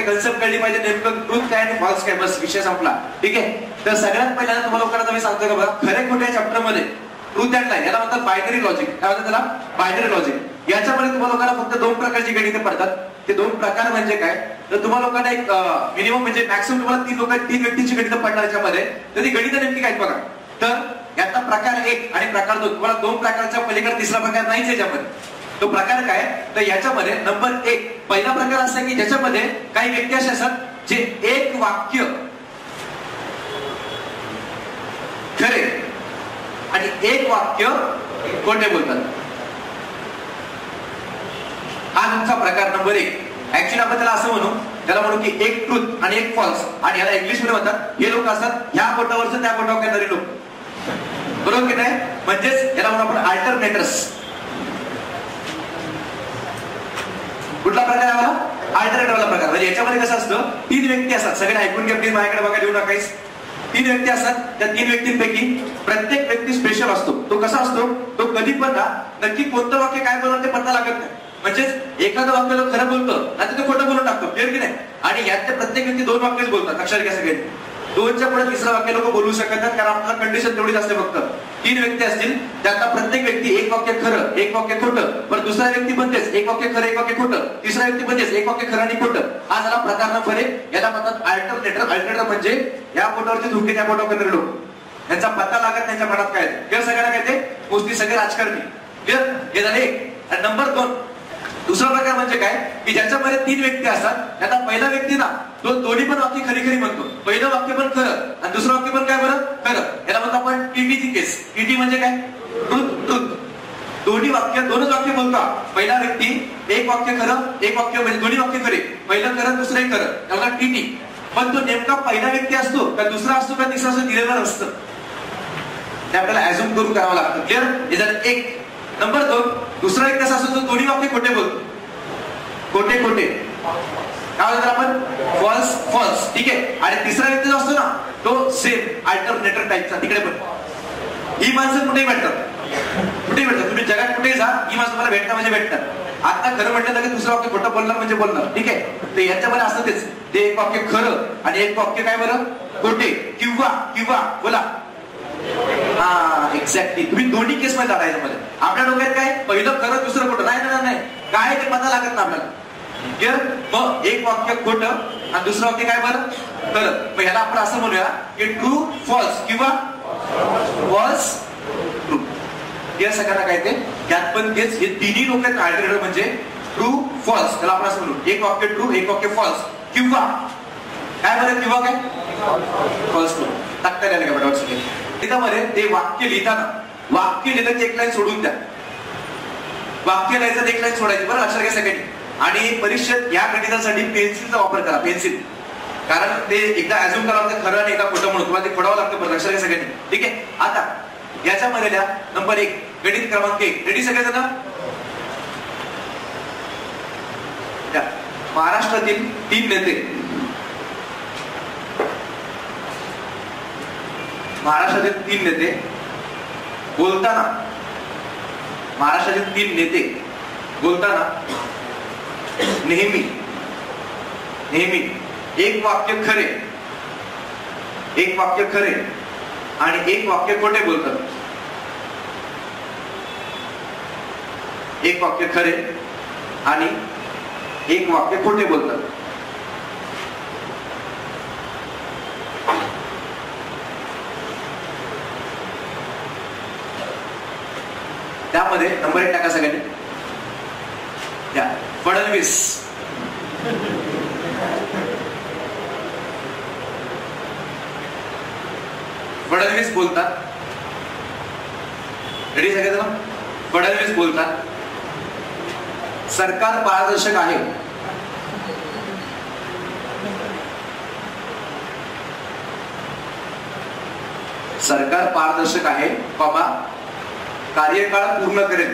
Concept कळली पाहिजे, नेमकं ट्रूथ काय आणि फॉल्स काय, बस विषय संपला. ठीक आहे. तर सगळ्यात पहिल्यांदा तुम्हाला लोकांना मी सांगतो का बघा, खरे खोटे चॅप्टर मध्ये ट्रूथ अँड लाय याला म्हणतात बायनरी लॉजिक. काय म्हणतात त्याला? Binary logic. याच्यामध्ये तुम्हाला लोकांना फक्त 2 प्रकारची गणिते पडतात. ते 2 प्रकार म्हणजे काय, तर तुम्हाला लोकांना एक मिनिमम म्हणजे मॅक्सिमम तुम्हाला 3 व्यक्तींची गणितं पडणार याच्यामध्ये. तर ती गणितं नेमकी काय बघा. तर यातला प्रकार 1 आणि प्रकार 2, तुम्हाला 2 प्रकारच्या पलीकडे तिसरा प्रकार नाहीच याच्यामध्ये. तो प्रकार काय, तर याच्यामध्ये नंबर 1 पहिला प्रकार असा की ज्याच्यामध्ये काही व्यक्ती असे असतात जे एक वाक्य खरे आणि एक वाक्य खोटे बोलतात. हा तुमचा प्रकार नंबर 1. ऍक्च्युअली आपण त्याला असं म्हणू की एक ट्रूथ आणि एक फॉल्स, आणि याला इंग्लिश मध्ये म्हणतात, हे लोक असतात ह्या बोटावरचं त्या बोटावर करणारे लोक. बरोबर की नाही? म्हणजेच याला म्हणू आपण अल्टरनेटर्स. कुठला प्रकार आहे मला? अल्टरनेटरवाला प्रकार. म्हणजे याच्यामध्ये कसं असतं, 3 व्यक्ती असतात. सगळे ऐकून घ्या प्लीज, माझ्याकडे बघा, देऊ नकाच. 3 व्यक्ती असतात. त्या 3 व्यक्तींपैकी प्रत्येक व्यक्ती स्पेशल असतो. तो कसा असतो, तो कधी पण ना नक्की कोणतं वाक्य काय बोलणार ते पत्ता लागत नाही. म्हणजेच एखादं वाक्य तो खरं बोलतो आणि तो खोटं बोलून टाकतो. क्लिअर की नाही? आणि यात प्रत्येक व्यक्ती 2 वाक्यच बोलतात. लक्षात घ्या सगळे. 2च्या पुढे तिसरं वाक्य लोक बोलू शकत नाहीत, कारण आपल्याला कंडिशन तेवढीच असते. फक्त 3 व्यक्ती असतील, त्यातला प्रत्येक व्यक्ती एक वाक्य खरं एक वाक्य खोटं, पण दुसरा व्यक्ती म्हणतेच एक वाक्य खरं एक वाक्य खोटं, तिसरा व्यक्ती म्हणतेच एक वाक्य खरं आणि खोटं. हा झाला प्रकार नंबर 1. याला म्हणतात अल्टरनेटर. अल्टरनेटर म्हणजे या बोटावरचे धोके त्या बोटावर करणारे लोक. यांचा पत्ता लागत त्यांच्या मनात काय. क्लिअर सगळ्यांना काय ते गोष्टी सगळे राजकारणी. क्लिअर? हे झाले 1. आणि नंबर 2 दुसरा प्रकार म्हणजे काय, की ज्याच्यामध्ये 3 व्यक्ती असतात. त्याचा पहिला व्यक्ती ना तो दोन्ही पण वाक्य खरी खरी म्हणतो. पहिलं वाक्य पण खरं आणि दुसरं वाक्य पण काय बरं खरं. याला म्हणतो आपण टीटीची केस. टीटी म्हणजे काय, ट्रूथ. ट्रूथ. दोन्ही वाक्य 2च वाक्य बोलतो. पहिला व्यक्ती एक वाक्य खरं एक वाक्य, म्हणजे दोन्ही वाक्य खरे, पहिलं खरं दुसरंही खरं, त्याला टीटी. पण तो नेमका पहिला व्यक्ती असतो का दुसरा असतो का तिसरा असतो दिलेला नसतं. ते आपल्याला ऍझ्युम करून करावं लागतं. क्लिअर? हे झालं 1. नंबर 2 दुसरा एक कसा असतो, तो दोन्ही वाक्य खोटे बोलतो. खोटे खोटे काय म्हणतात आपण, फॉल्स फॉल्स. ठीक आहे. आणि तिसरा व्यक्ती जो असतो ना तो सेम अल्टरनेटर टाईपचा. तिकडे पण ही माणसं कुठेही भेटतात. कुठेही भेटतात. तुम्ही जगात कुठेही जा, ही माणसं तुम्हाला भेटतात म्हणजे भेटतात. आता खरं म्हटलं तर दुसरं वाक्य खोटं बोलणार म्हणजे बोलणार. ठीक आहे. तर यांच्यामध्ये असं तेच, ते एक वाक्य खरं आणि एक वाक्य काय बरं खोटे, किंवा किंवा बोला. हा एक्झॅक्टली. तुम्ही दोन्ही केस मध्ये जाता. याच्यामध्ये आपल्या डोक्यात काय, पहिलं खरं दुसरं खोटं, नाही काय ते पता लागत ना आपल्याला. क्लिअर? मग एक वाक्य खोटं आणि दुसरं वाक्य काय बरं खरं. मग ह्याला आपण असं म्हणूया की ट्रू फॉल्स किंवा फॉल्स ट्रू. या सगळ्यांना काय ते त्यात पण तेच, हे तिन्ही लोक आहेत अल्टरनेटर म्हणजे ट्रू फॉल्स. त्याला आपण असं म्हणू, एक वाक्य ट्रू एक वाक्य फॉल्स, किंवा काय बरं किंवा काय फॉल्स ट्रू. टाकता येईल का बरोबर. त्यामध्ये ते वाक्य लिहिताना वाक्य लिहिलं की एक लाईन सोडून द्या. वाक्य लिहायचं 1 लाईन सोडायची. बरं लक्षात घ्या सगळ्यांनी. आणि परीक्षेत या गणितासाठी पेन्सिलचा वापर करा. पेन्सिल, कारण ते एकदा ऍझ्युम करावं लागतं खरं आणि एकदा खोटं म्हणून तुम्हाला ते खोडावं लागतं. बरं लक्षात घ्या सगळ्यांनी. ठीक आहे. आता याच्यामध्ये द्या नंबर 1 गणित क्रमांक 1. रेडी सगळेजण? महाराष्ट्रातील 3 नेते, महाराष्ट्रातील 3 नेते बोलताना, महाराष्ट्रातील 3 नेते बोलताना नेहमी नेहमी एक वाक्य खरे एक वाक्य खरे आणि एक वाक्य खोटे बोलतात. एक वाक्य खरे आणि एक वाक्य खोटे बोलतात. त्यामध्ये नंबर 1 टाका सगळ्यांनी. फडणवीस. फडणवीस बोलतात. रेडी सगळेजण? फडणवीस बोलतात सरकार पारदर्शक आहे. सरकार पारदर्शक आहे, बाबा कार्यकाळ पूर्ण करेल.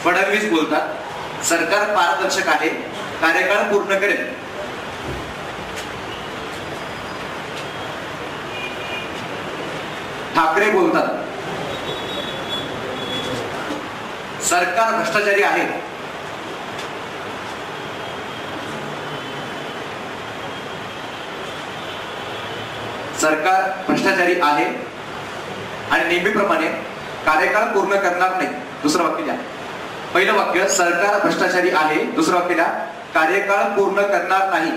फडणवीस बोलतात सरकार पारदर्शक आहे, कार्यकाळ पूर्ण करेल. ठाकरे बोलतात सरकार भ्रष्टाचारी आहे. सरकार भ्रष्टाचारी आहे आणि नेहमीप्रमाणे कार्यकाळ पूर्ण करणार नाही. दुसरं वाक्य द्या. पहिलं वाक्य सरकार भ्रष्टाचारी आहे, दुसरं वाक्य द्या कार्यकाळ पूर्ण करणार नाही.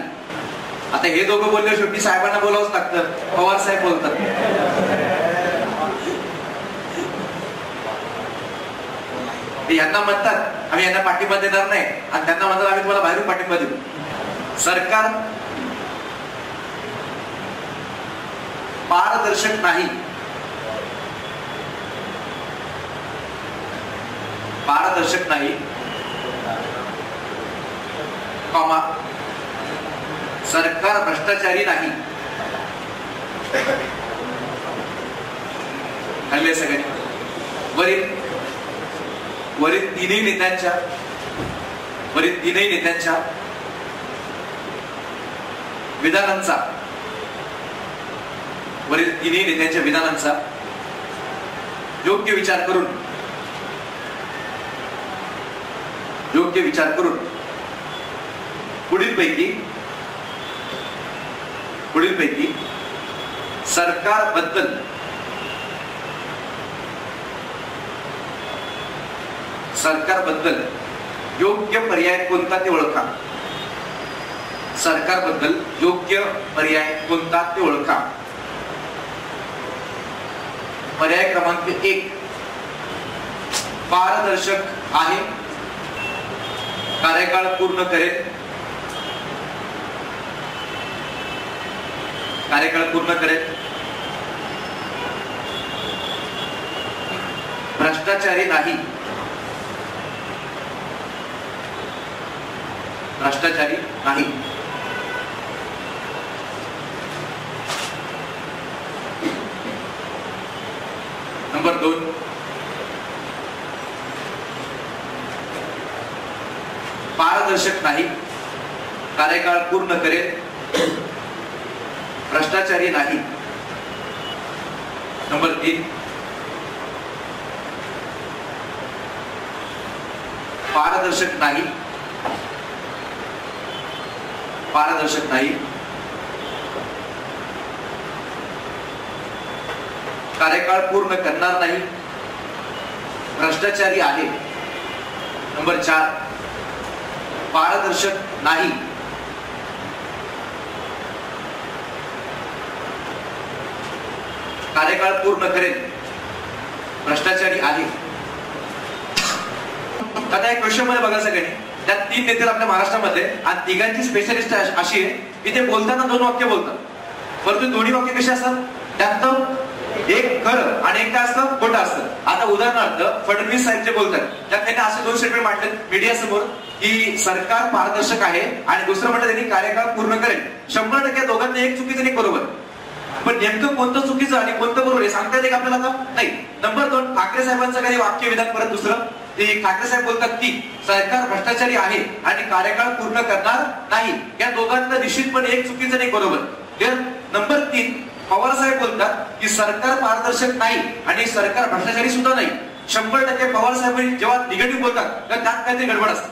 आता हे दोघं बोलले शेवटी साहेबांना बोलावंच लागतं. पवार साहेब बोलतात. यांना म्हणतात आम्ही यांना पाठिंबा देणार नाही आणि त्यांना म्हणतात आम्ही तुम्हाला बाहेरून पाठिंबा देऊ. सरकार पारदर्शक नाही. पारदर्शक नाही कॉमा सरकार भ्रष्टाचारी नाही. हल्ले सगळ्यांनी वरील तीनही नेत्यांच्या विधानांचा योग्य विचार करून पुढीलपैकी सरकारबद्दल योग्य पर्याय कोणता ते ओळखा. सरकारबद्दल योग्य पर्याय कोणता ते ओळखा. पर्याय क्रमांक 1 पारदर्शक आहे, कार्यकाळ पूर्ण करेल. भ्रष्टाचारी नाही. नंबर 2 पारदर्शक नाही, कार्यकाळ पूर्ण करेल, भ्रष्टाचारी नाही. नंबर 3 पारदर्शक नाही, कार्यकाळ पूर्ण करणार नाही, भ्रष्टाचारी आहे. नंबर 4 पारदर्शक नाही, कार्यकाळ पूर्ण करेल, भ्रष्टाचारी आहे. आता एक क्वेश्चन मध्ये बघा सगळ्यांनी, त्या 3 नेते आपल्या महाराष्ट्रामध्ये आणि तिघांची स्पेशलिस्ट अशी आहे की ते बोलताना 2 वाक्य बोलतात, परंतु दोन्ही वाक्य कशी असतात, त्यात एक खरं आणि एक काय असतं खोटं असतं. आता उदाहरणार्थ फडणवीस साहेब जे बोलतात त्यात त्यांनी असे 2 स्टेटमेंट मांडले मीडिया समोर की सरकार पारदर्शक आहे आणि दुसरं म्हणतात त्यांनी कार्यकाळ पूर्ण करेल. 100% दोघांना एक चुकीचं आणि बरोबर, पण नेमकं कोणतं चुकीचं आणि कोणतं बरोबर हे सांगता येते का आपल्याला आता नाही. नंबर 2 ठाकरे साहेबांचं काही वाक्य विधान परत दुसरं ते ठाकरे साहेब बोलतात की सरकार भ्रष्टाचारी आहे आणि कार्यकाळ पूर्ण करणार नाही. या दोघांना निश्चितपणे एक चुकीचं आणि बरोबर. नंबर 3 पवार साहेब बोलतात की सरकार पारदर्शक नाही आणि सरकार भ्रष्टाचारी सुद्धा नाही. 100% पवार साहेब जेव्हा निगेटिव्ह बोलतात तर त्यात काहीतरी गडबड असते.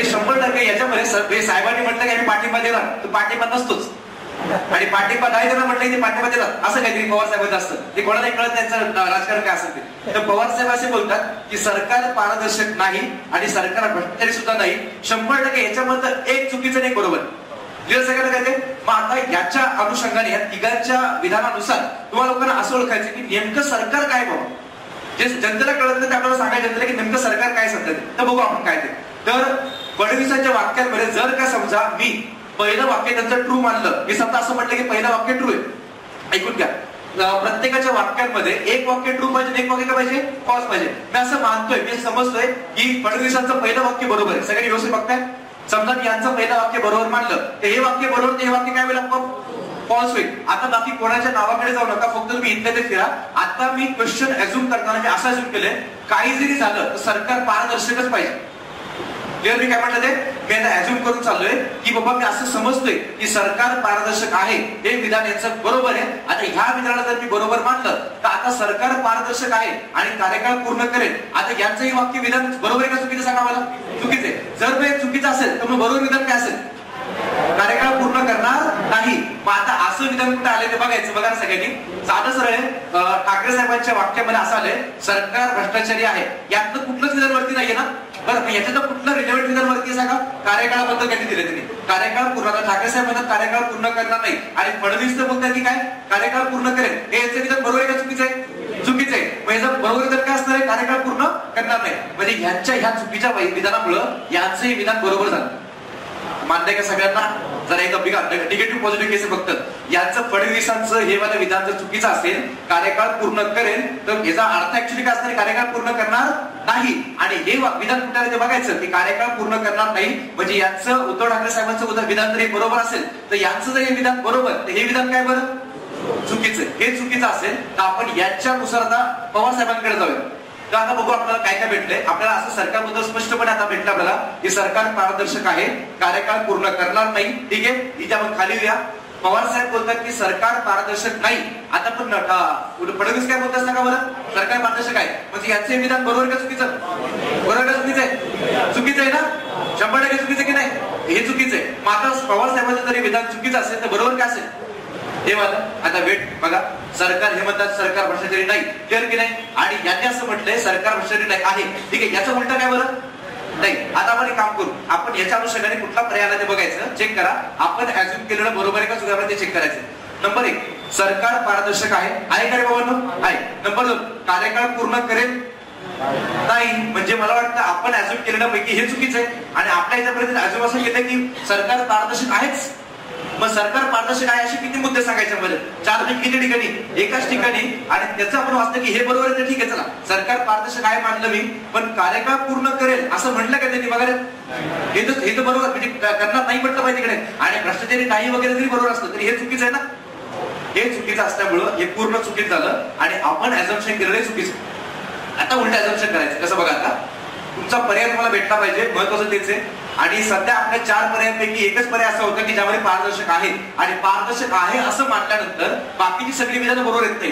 100% याच्यामध्ये साहेबांनी म्हटलं की आम्ही पाठिंबा देणार, तर पाठिंबा नसतोच आणि पाठिंबा नाही देणार म्हटलं की पाठिंबा देणार असं काहीतरी पवार साहेबांचं असतं. ते कोणालाही कळत त्यांचं राजकारण काय असेल ते. तर पवार साहेब असे बोलतात की सरकार पारदर्शक नाही आणि सरकार भ्रष्टाचारी सुद्धा नाही. 100% याच्यामध्ये एक चुकीचं नाही बरोबर. क्लिअर सगळ्यांना काय ते. मग आता याच्या अनुषंगाने या तिघांच्या विधानानुसार तुम्हाला लोकांना असं ओळखायचं की नेमकं सरकार काय बाबा, जे जनतेला कळत नाही ते आपल्याला सांगायचं जनतेला की नेमकं सरकार काय सांगतात. तर बघू आपण काय ते. तर फडणवीसांच्या वाक्यांमध्ये जर का समजा मी पहिलं वाक्य त्यांचं ट्रू मानलं, मी समजा असं म्हटलं की पहिलं वाक्य ट्रू आहे, ऐकून घ्या. प्रत्येकाच्या वाक्यांमध्ये एक वाक्य ट्रू पाहिजे, एक वाक्य काय पाहिजे फॉल्स पाहिजे. मी असं मानतोय, मी समजतोय की फडणवीसांचं पहिलं वाक्य बरोबर आहे. सगळ्यांनी व्यवस्थित बघताय. समजा मी यांचं पहिलं वाक्य बरोबर मानलं तर हे वाक्य बरोबर, ते हे वाक्य काय होईल फॉल्स होईल. आता बाकी कोणाच्या नावाकडे जाऊ नका, फक्त तुम्ही इथले ते फिरा. आता मी क्वेश्चन अझ्युम करताना मी असं अझ्युम केलंय काही जरी झालं तर सरकार पारदर्शकच पाहिजे. क्लिअर मी काय म्हटलं ते मी आता ऍझ्युम करून चाललोय की बाबा मी असं समजतोय की सरकार पारदर्शक आहे, हे विधान यांचं बरोबर आहे. आता ह्या विधानाला जर मी बरोबर मानलं तर आता सरकार पारदर्शक आहे आणि कार्यकाळ पूर्ण करेल, आता यांचंही वाक्य विधान बरोबर आहे का चुकीचं सांगा मला? चुकीचं आहे. जर हे चुकीचं असेल तर मग बरोबर विधान काय असेल? कार्यकाळ पूर्ण करणार नाही. मग आता असं विधान कुठे आले ते बघायचं. बघा सगळ्यांनी साधं सरळ ठाकरे साहेबांच्या वाक्यामध्ये असं आलंय सरकार भ्रष्टाचारी आहे. यातलं कुठलंच विधान वरती नाहीये ना? बरं याच्यात कुठलं रिलेव्हंट विधान वरती सांगा? कार्यकाळाबद्दल त्यांनी दिले त्यांनी कार्यकाळ पूर्ण. ठाकरे साहेब म्हणतात कार्यकाळ पूर्ण करणार नाही आणि फडणवीस तर बोलतात की काय कार्यकाळ पूर्ण करेल. हे याचं विधान बरोबर आहे का चुकीचं आहे? चुकीचं आहे. मग याचं बरोबर विधान काय असणार आहे? कार्यकाळ पूर्ण करणार नाही. म्हणजे ह्यांच्या ह्या चुकीच्या विधानामुळं यांचंही विधान बरोबर झालं. मान्य का सगळ्यांना? जरा एक निगेटिव्ह पॉझिटिव्ह केस फक्त यांचं फडणवीसांचं हे वाला विधान जर चुकीचं असेल, कार्यकाळ पूर्ण करेल, तर याचा अर्थ ऍक्च्युली काय असणार? कार्यकाळ पूर्ण करणार नाही. आणि हे विधान कुठे आहे ते बघायचं की कार्यकाळ पूर्ण करणार नाही. म्हणजे यांचं उद्धव ठाकरे साहेबांचं विधान जर हे बरोबर असेल तर यांचं जर हे विधान बरोबर तर हे विधान काय बरं? चुकीचं. हे चुकीचं असेल तर आपण याच्यानुसार आता पवार साहेबांकडे जाऊया. तर आता बघू आपल्याला काय काय भेटलंय. आपल्याला असं सरकारबद्दल स्पष्टपणे आता भेटलं आपल्याला की सरकार पारदर्शक आहे, कार्यकाळ पूर्ण करणार नाही. ठीक आहे, इथे आपण खाली येऊया. पवार साहेब बोलतात की सरकार पारदर्शक नाही. आता पण फडणवीस काय बोलतात सांगा बरं? सरकार पारदर्शक आहे. म्हणजे यांचे विधान बरोबर का चुकीचं? बरोबर का चुकीचं आहे? चुकीचं आहे ना? 100% चुकीचं की नाही? हे चुकीचं आहे. मग आता पवार साहेबांचं जरी विधान चुकीचं असेल तर बरोबर काय असेल? हे मला आता वेट बघा. सरकार हे म्हणतात सरकार भ्रष्टाचारी नाही. क्लिअर की नाही? आणि यांनी असं म्हटलंय सरकार भ्रष्टाचारी नाही आहे. ठीक आहे, याचा उलटा काय बरं? नाही. आता आपण एक काम करू, आपण याच्या अनुषंगाने कुठला पर्याय आला ते बघायचं, चेक करा. आपण ऍझ्युम केलेलं बरोबर आहे का चुकीचं ते चेक करायचं. नंबर 1 सरकार पारदर्शक आहे का रे बाबांनो? आहे. नंबर 2 कार्यकाळ पूर्ण करेल नाही. म्हणजे मला वाटतं आपण ऍझ्युम केलेल्या पैकी हे चुकीचं आहे आणि आपल्या याच्यापर्यंत ऍझ्युम असं केलं की सरकार पारदर्शक आहेच. मग सरकार पारदर्शक आहे असे किती मुद्दे सांगायचे मध्ये? 4 किती ठिकाणी? एकाच ठिकाणी. आणि त्याचं आपण वाचतं की हे बरोबर आहे तर ठीक आहे, चला सरकार पारदर्शक आहे मानलं मी, पण कार्यकाळ पूर्ण करेल असं म्हटलं का त्यांनी? बघा हे तर बरोबर म्हणजे करणार नाही म्हटलं पाहिजे तिकडे. आणि भ्रष्टाचारी नाही वगैरे जरी बरोबर असलं तरी हे चुकीचं आहे ना? हे चुकीचं असल्यामुळं हे पूर्ण चुकीचं झालं आणि आपण ऍझम्पशन केलेलं चुकीचं. आता उलट ऍझम्पशन करायचं कसं बघा. आता तुमचा पर्याय तुम्हाला भेटला पाहिजे, महत्वाचं तेच आहे. आणि सध्या आपल्या 4 पर्यायांपैकी एकच पर्याय असा होता की ज्यामध्ये पारदर्शक आहे. आणि पारदर्शक आहे असं मानल्यानंतर बाकीची सगळी विधानं बरोबर येत नाही.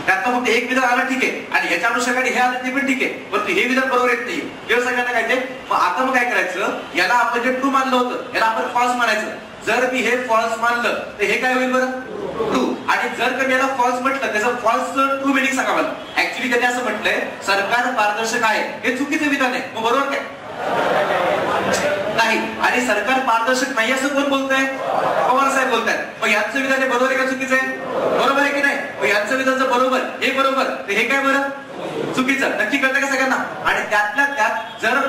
त्यातलं फक्त एक विधान आलं ठीक आहे आणि ह्याच्या अनुषंगाने हे आलं ते पण ठीक आहे, परंतु हे विधान बरोबर येत नाही. हे सगळ्यांना काय ते मग आता मग काय करायचं? याला आपण जे ट्रू मानलं होतं याला आपण फॉल्स मानायचं. जर मी हे फॉल्स मानलं तर हे काय होईल बरं? ट्रू. आणि जर का याला फॉल्स म्हटलं त्याचं फॉल्स ट्रू मिनिंग सांगा मला. ऍक्च्युली त्यांनी असं म्हटलंय सरकार पारदर्शक आहे, हे चुकीचं विधान आहे. मग बरोबर काय? नाही. आणि सरकार पारदर्शक नाही असं कोण बोलतंय? पवार साहेब बोलतायत. मग यांचं विधान हे बरोबर आहे का चुकीचं आहे? बरोबर आहे की नाही? मग यांचं विधान जर बरोबर हे बरोबर तर हे काय बरं? चुकीचं. नक्की कळतं का सगळ्यांना? आणि त्यातल्या त्यात जर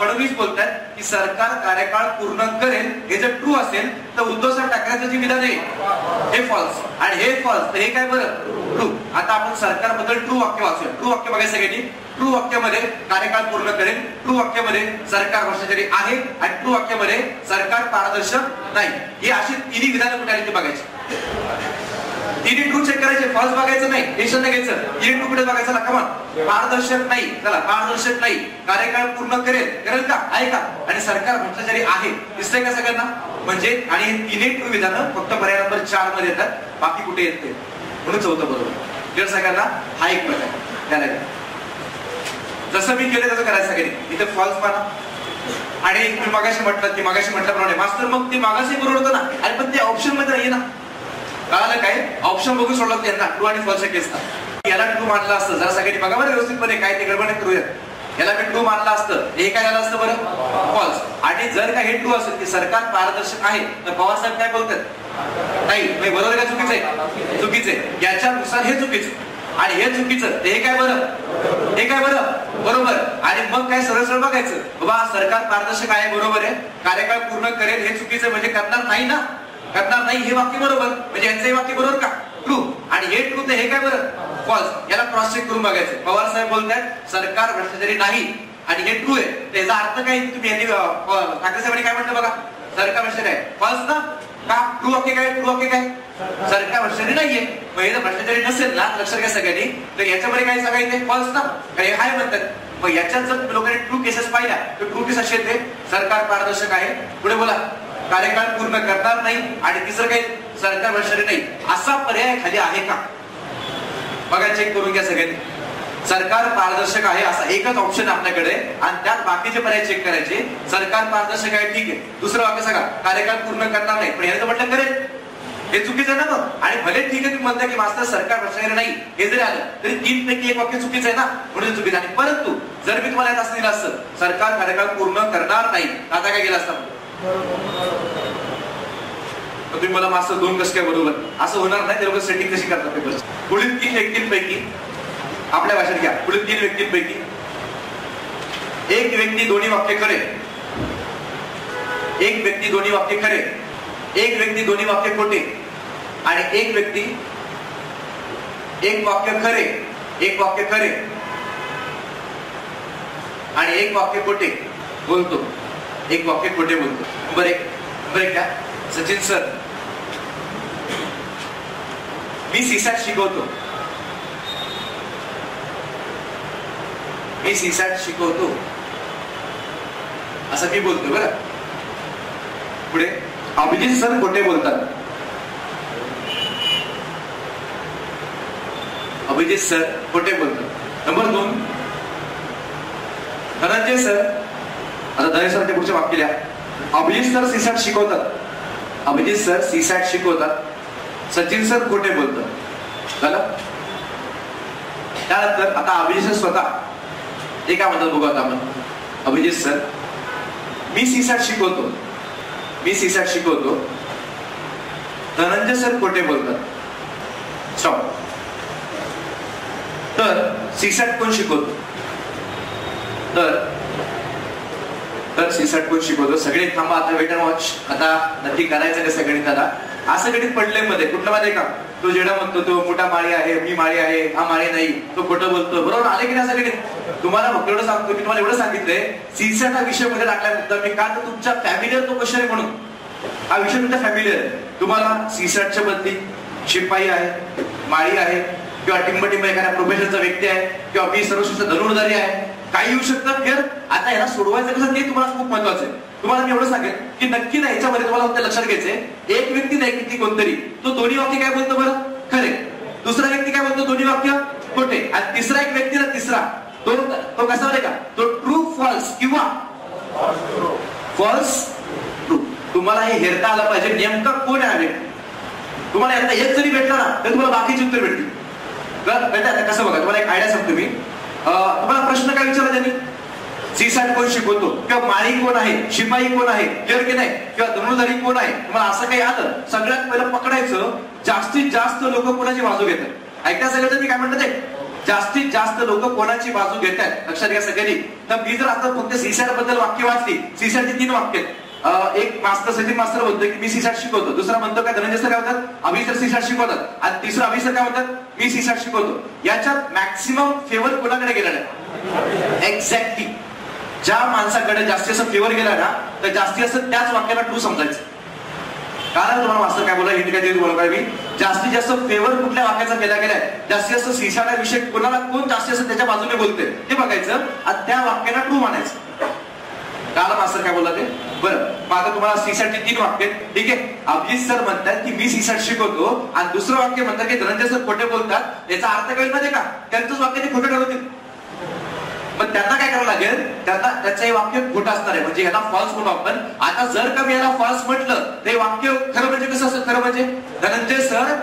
फडणवीस बोलतात की सरकार कार्यकाळ पूर्ण करेल हे जर ट्रू असेल तर उद्धव साहेब ठाकरेंचं जे विधान आहे हे फॉल्स आणि हे फॉल्स तर हे काय बरं? ट्रू. आता आपण सरकारबद्दल ट्रू वाक्य वाचूया. ट्रू वाक्य बघायचं सगळ्यांनी. ट्रू वाक्यामध्ये कार्यकाळ पूर्ण करेल, ट्रू वाक्यामध्ये सरकार भ्रष्टाचारी आहे आणि ट्रू वाक्यामध्ये सरकार पारदर्शक नाही. हे अशी तिन्ही विधानं कुठे आली ते बघायची. तिन्ही ट्रू चेक करायचे, फॉल्स बघायचं नाही, टेन्शन नाही घ्यायचं. तिन्ही ट्रू कुठे बघायचं? कमान पारदर्शक नाही. चला पारदर्शक नाही, कार्यकाळ पूर्ण करेल का? आहे का? आणि सरकार भ्रष्टाचारी आहे. दिसतंय का सगळ्यांना? म्हणजे आणि हे तिन्ही ट्रू विधानं फक्त पर्याय नंबर 4 मध्ये येतात, बाकी कुठे येत नाही. म्हणून चौथं बरोबर. जर सगळ्यांना हा एक प्रकार त्याला जसं मी केलं तसं करायचं सगळ्यांनी. इथे फॉल्स माना. आणि मी मगाशी म्हटल्याप्रमाणे मास्तर मग ते मागाशी बरोबर होतं ना, आणि पण ते ऑप्शन मध्ये नाहीये ना. कळालं काय? ऑप्शन बघून सोडलं त्यांना ट्रू आणि फॉल्स केसला. याला ट्रू मानलं असतं जरा सगळ्यांनी बघा बरं व्यवस्थितपणे, काय ते गडबड करूया. याला मी ट्रू मानलं असतं हे काय झालं असतं बरं? फॉल्स. आणि जर का हे ट्रू असेल की सरकार पारदर्शक आहे तर पवार साहेब काय बोलतात? नाही. बरोबर का चुकीचं आहे? चुकीचं आहे. याच्यानुसार हे चुकीचं आणि हे चुकीचं. हे काय बरं? हे काय बरं? बरोबर. आणि मग काय सरळ सरळ बघायचं बाबा सरकार पारदर्शक आहे बरोबर आहे, कार्यकाळ पूर्ण करेल हे चुकीचं म्हणजे करणार नाही ना. करणार नाही हे वाक्य बरोबर म्हणजे यांचंही वाक्य बरोबर का? ट्रू. आणि हे ट्रू तर हे काय बरं? फॉल्स. याला क्रॉस चेक करून बघायचं. पवार साहेब बोलतात सरकार भ्रष्टाचारी नाही आणि हे ट्रू आहे. त्याचा अर्थ काय? तुम्ही यांनी ठाकरे साहेबांनी काय म्हटलं बघा? सरकार भ्रष्टाचारी आहे. फॉल्स ना? का? ट्रू वाक्य काय? ट्रू वाक्य काय? सरकार भ्रष्टाचारी नाहीये. मग हे भ्रष्टाचारी नसेल ना, लक्षात घ्या सगळ्यांनी, तर याच्यामध्ये काय सांगायचं? फॉल्स ना. काय हाय म्हणतात. मग याच्यात जर तुम्ही लोकांनी ट्रू केसेस पाहिल्या तर ट्रू केस असे येते, सरकार पारदर्शक आहे, पुढे बोला कार्यकाळ पूर्ण करणार नाही, आणि तिसरं काही सरकार भ्रष्टाचारी नाही, असा पर्याय खाली आहे का? बघा, चेक करून घ्या सगळ्यांनी. सरकार पारदर्शक आहे असा एकच ऑप्शन आपल्याकडे, आणि त्यात बाकीचे पर्याय चेक करायचे. सरकार पारदर्शक आहे, ठीक आहे. दुसरं वाक्य सांगा, कार्यकाळ पूर्ण करणार नाही, पण याने तर म्हटलं करेल, हे चुकीचं आहे ना मग. आणि भले ठीक आहे तुम्ही म्हणता की मास्तर सरकार भ्रष्टाचारी नाही, हे जरी आलं तरी 3 पैकी 1 वाक्य चुकीचं आहे ना, म्हणून चुकीचं आहे. परंतु जर मी तुम्हाला असं दिलं असतं सरकार कार्यकाळ पूर्ण करणार नाही, आता काय केलं असतं? तुम्ही मला मास्तर 2 कसं काय बरोबर, असं होणार नाही. ते लोक सेटिंग कशी करतात पेपर. पुढील 3 व्यक्तींपैकी आपल्या भाषेत घ्या, पुढील 3 व्यक्तींपैकी एक व्यक्ती दोन्ही वाक्य खरे, एक व्यक्ती दोन्ही वाक्य खरे, एक व्यक्ती दोन्ही वाक्य खोटे, आणि एक व्यक्ती एक वाक्य खरे, एक वाक्य खरे आणि एक वाक्य खोटे बोलतो, एक वाक्य खोटे बोलतो. बरे क्या सचिन सर, मी सीसॅट शिकवतो, मी सीसॅट शिकवतो असं मी बोलतो. बरं, पुढे अभिजित सर खोटे बोलतात, अभिजित सर खोटे बोलतात. नंबर 2 धनंजय सर, आता धनंजय सर ते पुढचे वाक्य लिहा. अभिजित सर सीसॅट शिकवतात, अभिजित सर सीसॅट शिकवतात, सचिन सर खोटे बोलतात. झालं. त्यानंतर आता अभिजित सर स्वतः ते काय म्हणतात बघू आता आपण. अभिजित सर, मी सीसॅट शिकवतो, मी सीसॅट शिकवतो, धनंजय सर खोटे बोलतात. स्टॉप. तर सीसॅट कोण शिकवतो? तर सीसॅट कोण शिकवतो? सगळे थांबा, आता वेट अँड वॉच. आता नक्की करायचं कसं गणित? आता असं गणित पडले मध्ये कुठलं माहिती का, तो जेडा म्हणतो तो मोठा माळी आहे, मी माळी आहे, हा माळी नाही, तो खोटं बोलतो. बरोबर आले की नाही असं गणित? तुम्हाला फक्त एवढं सांगतो, मी तुम्हाला एवढं सांगितलंय सीसॅट हा विषय मध्ये टाकलाय मुद्दा मी, का तर तुमच्या फॅमिलीवर तो क्वेश्चन आहे म्हणून. हा विषय तुमच्या फॅमिलीवर आहे. तुम्हाला सीसॅटच्या बदली शिपाई आहे, माळी आहे, किंवा टिंबटिंब एखाद्या प्रोफेशनचा व्यक्ती आहे, किंवा मी सर्वश्रेष्ठ धनुर्धारी आहे, काही येऊ शकतं. फिर आता याला सोडवायचं कसं ते तुम्हाला खूप महत्वाचं आहे. तुम्हाला मी एवढं सांगेन की नक्की नाही, याच्यामध्ये तुम्हाला फक्त लक्षात घ्यायचंय, एक व्यक्ती नाही किती कोणतरी तो दोन्ही वाक्य काय बोलतो बरं खरे, दुसरा व्यक्ती काय बोलतो दोन्ही वाक्य खोटे, आणि तिसरा एक व्यक्ती ना तिसरा तो कसा आहे का, तो ट्रू फॉल्स किंवा फॉल्स ट्रू. तुम्हाला हे हेरता आलं पाहिजे नेमका कोण आहे व्यक्ती. तुम्हाला आता एक जरी भेटला ना तर तुम्हाला बाकीची उत्तर भेटतील. कसं बघा, तुम्हाला एक आयडिया सांगतो मी. तुम्हाला प्रश्न काय विचारला त्यांनी, सीसॅट कोण शिकवतो, किंवा माळी कोण आहे, शिपाई कोण आहे, क्लिअर की नाही, किंवा धनुर्धारी कोण आहे, तुम्हाला असं काही आलं, सगळ्यात पहिलं पकडायचं जास्तीत जास्त लोक कोणाची बाजू घेतात. ऐकता सगळं मी काय म्हणतो ते, जास्तीत जास्त लोक कोणाची बाजू घेतात, लक्षात घ्या सगळ्यांनी. तर मी जर आता फक्त सीसॅट बद्दल वाक्य वाचली, सीसॅटची 3 वाक्य, एक मास्तर सचिन मास्तर बोलतोय की मी सीसॅट शिकवतो, दुसरा म्हणतो काय धनंजय सर काय म्हणतात, अभिजित सर सीसॅट शिकवतात, आणि तिसरा अभिजित सर काय म्हणतात मी सीसॅट शिकवतो. याच्यात मॅक्सिमम फेवर कोणाकडे गेलेला आहे? एक्झॅक्टली ज्या माणसाकडे जास्तीत जास्त फेवर गेला ना, तर जास्तीत जास्त त्याच वाक्याला ट्रू समजायचं. कारण तुम्हाला मास्तर काय बोला, हिंदी काय बोला, मी जास्तीत जास्त फेवर कुठल्या वाक्याचा केला गेलाय, जास्तीत जास्त सीसॅट विषय कोणाला कोण जास्तीत जास्त त्याच्या बाजूने बोलते ते बघायचं, आणि त्या वाक्याला ट्रू मानायचं. काल मास्तर काय बोलला ते बरं. मग आता तुम्हाला सीसॅटची 3 वाक्य, ठीक आहे. अभिजित सर म्हणतात की मी सीसॅट शिकवतो, आणि दुसरं वाक्य म्हणतात की धनंजय सर खोटे बोलतात. याचा अर्थ काय माहिती का, त्यांचंच वाक्य ते खोटं ठरवतील. मग त्यांना काय करावं लागेल, त्यांना त्याचं हे वाक्य खोटं असणार आहे, म्हणजे याला फॉल्स म्हणू आपण. आता जर का मी याला फॉल्स म्हटलं ते वाक्य खरं म्हणजे कसं असतं, खरं म्हणजे धनंजय सर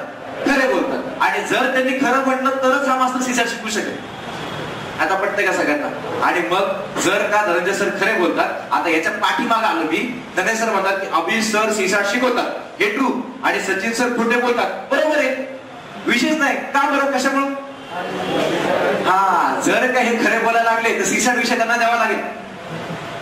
खरे बोलतात, आणि जर त्यांनी खरं म्हटलं तरच हा मास्तर सीसॅट शिकू शकेल. आता पटतंय का सगळ्यांना? आणि मग जर का धनंजय सर खरे बोलतात, आता याच्या पाठीमागे आलो मी, धनंजय सर म्हणतात की अभिजित सर सीसॅट शिकवतात, हे ट्रू, आणि सचिन सर खोटे बोलतात, बरोबर आहे, विशेष नाही का बरं, कशामुळे? हा, जर का हे खरे बोलायला लागले तर सीसॅट विषय त्यांना द्यावा लागेल.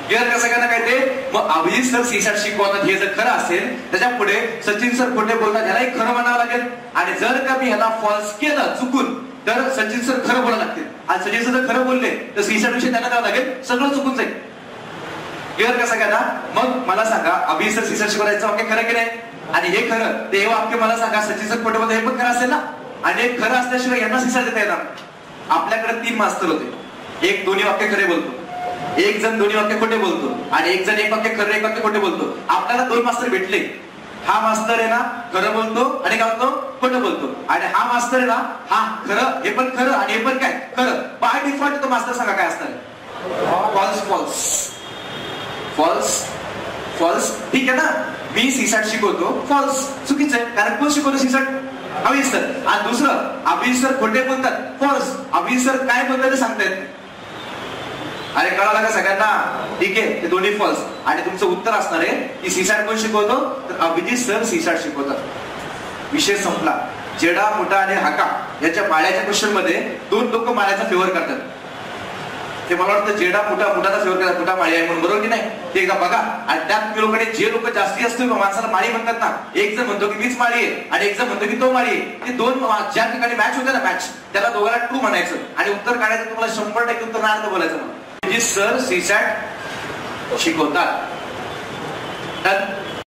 क्लिअर का सगळ्यांना काय ते? मग अभिजित सर सीसॅट शिकवतात हे जर खरं असेल, त्याच्या पुढे सचिन सर खोटे बोलतात ह्यालाही खरं म्हणावं लागेल, आणि जर का मी ह्याला फॉल्स केलं चुकून तर सचिन सर खरं बोलायला लागतील, आणि सचिन सर जर खरं बोलले तर सीसॅट विषय त्यांना द्यावं लागेल, सगळं चुकून जाईल. क्लिअर का सगळ्यांना? मग मला सांगा, अभिजित सर सीसॅट शिकवायचं वाक्य खरं की नाही, आणि हे खरं ते वाक्य मला सांगा सचिन सर खोटे बोलतात हे पण खरं असेल ना, आणि हे खरं असल्याशिवाय यांना सीसॅट देता येणार. आपल्याकडे 3 मास्तर होते, एक दोन्ही वाक्य खरे बोलतो, एक जण दोन्ही वाक्य खोटे बोलतो, आणि एक जण एक वाक्य खरं एक वाक्य खोटे बोलतो. आपल्याला दोन मास्तर भेटले. हा मास्तर आहे ना खरं बोलतो आणि काय बोलतो खोटं बोलतो, आणि हा मास्तर आहे ना हा खरं हे पण खरं आणि हे पण काय खरं. बाय डिफॉल्ट तो मास्तर सांगा काय असणार? False false false false. ठीक आहे ना, मी सीसॅट शिकवतो फॉल्स चुकीचं आहे, कारण कोण शिकवतो सीसॅट? अभिजित सर. आणि दुसरं अभिजित सर खोटे बोलतात फॉल्स. अभिजित सर काय बोलतात ते सांगतायत. अरे कळालं का सगळ्यांना? ठीक आहे, ते दोन्ही फॉल्स. आणि तुमचं उत्तर असणार आहे की सीसॅट कोण शिकवतो? तर अभिजित सर सीसॅट शिकवतात. विषय संपला. जेडा मोठा आणि हाका याच्या माळ्याच्या क्वेश्चन मध्ये दोन लोक माळ्याचा फेवर करतात. ते मला वाटतं जेडा मोठा मोठाचा फेवर करतात, मोठा माळी आहे म्हणून, बरोबर की नाही? ते एकदा बघा. आणि त्यात लोकांनी जे लोक जास्ती असतो माणसाला माळी म्हणतात ना, एक जण म्हणतो की मीच माळी आहे आणि एक जण म्हणतो की तो माळी आहे. ते दोन ज्या ठिकाणी मॅच होते ना, मॅच, त्याला दोघांना ट्रू म्हणायचं आणि उत्तर काढायचं. तुम्हाला 100% उत्तर नाही बोलायचं. सर सीसॅट शिकवतात.